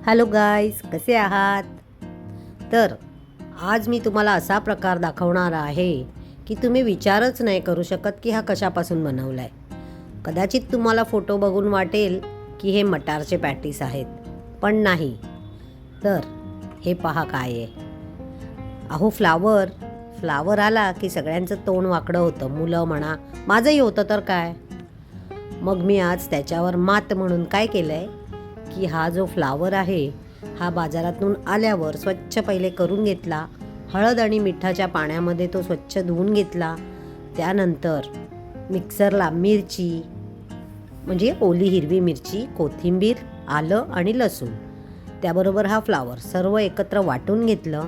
Hello guys, कसे आहात? तर आज मी तुम्हाला असा प्रकार दाखवणार आहे की तुम्ही विचारच नाही करू शकत की हा कशापासून बनवला आहे. कदाचित तुम्हाला फोटो बघून वाटेल की हे मटारचे पॅटीस आहेत, पण नाही. तर हे पहा काय आहे. अहो फ्लावर आला की सगळ्यांचं तोंड वाकडं होतं. मुलं म्हणा, माझंही होतं तर काय. मग मी आज त्याच्यावर मात म्हणून काय केलं आहे की हा जो फ्लावर आहे हा बाजारातून आल्यावर स्वच्छ पहिले करून घेतला. हळद आणि मिठाच्या पाण्यामध्ये तो स्वच्छ धुवून घेतला. त्यानंतर मिक्सरला मिरची, म्हणजे ओली हिरवी मिरची, कोथिंबीर, आलं आणि लसूण, त्याबरोबर हा फ्लावर सर्व एकत्र वाटून घेतलं.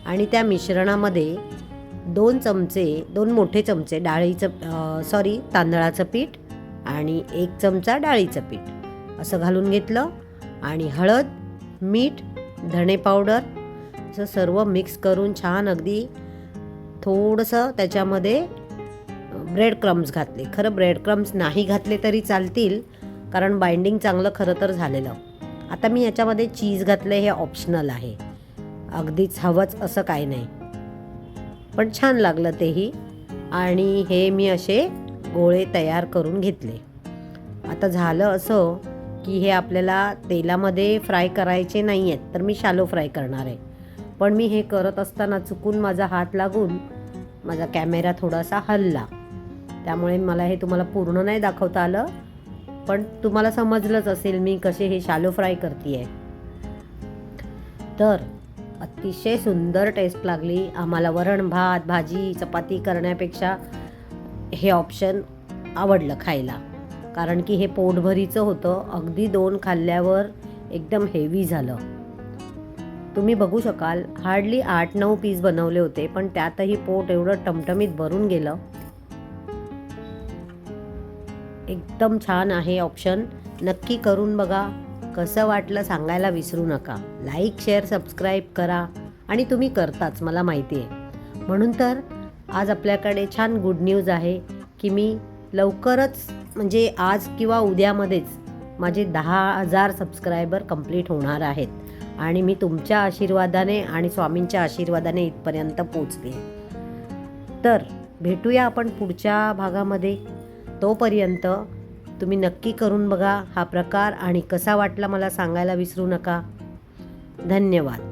आणि त्या मिश्रणामध्ये 2 मोठे चमचे तांदळाचं पीठ आणि 1 चमचा डाळीचं पीठ असं घालून घेतलं. आणि हळद, मीठ, धणे पावडर असं सर्व मिक्स करून छान अगदी थोडंसं त्याच्यामध्ये ब्रेड क्रम्स घातले. खरं ब्रेड क्रम्स नाही घातले तरी चालतील, कारण बाइंडिंग चांगलं खरं तर झालेलं. आता मी याच्यामध्ये चीज घातलं, हे ऑप्शनल आहे, अगदीच हवंच असं काही नाही, पण छान लागलं तेही. आणि हे मी असे गोळे तयार करून घेतले. आता झालं असं की हे आपल्याला तेलामध्ये फ्राय करायचे नाही आहेत, तर मी शॅलो फ्राय करणार आहे. पण मी हे करत असताना चुकून माझा हात लागून माझा कॅमेरा थोडासा हलला, त्यामुळे मला हे तुम्हाला पूर्ण नाही दाखवता आलं, पण तुम्हाला समजलंच असेल मी कसे हे शॅलो फ्राय करते आहे. तर अतिशय सुंदर टेस्ट लागली आम्हाला. वरण भात, भाजी, चपाती करण्यापेक्षा हे ऑप्शन आवडलं खायला, कारण की हे पोटभरीचं होतं. अगदी 2 खाल्ल्यावर एकदम हेवी झालं. तुम्ही बघू शकाल, हार्डली 8-9 पीस बनवले होते, पण त्यातही पोट एवढं टमटमीत भरून गेलं. एकदम छान आहे ऑप्शन, नक्की करून बघा. कसं वाटलं सांगायला विसरू नका. लाईक, शेअर, सबस्क्राईब करा. आणि तुम्ही करताच, मला माहिती आहे. म्हणून तर आज आपल्याकडे छान गुड न्यूज आहे की मी लवकरच, म्हणजे आज किंवा उद्यामध्येच माझे 10,000 सबस्क्रायबर कंप्लीट होणार आहेत. आणि मी तुमच्या आशीर्वादाने आणि स्वामींच्या आशीर्वादाने इथपर्यंत पोचले. तर भेटूया आपण पुढच्या भागामध्ये. तोपर्यंत तुम्ही नक्की करून बघा हा प्रकार, आणि कसा वाटला मला सांगायला विसरू नका. धन्यवाद.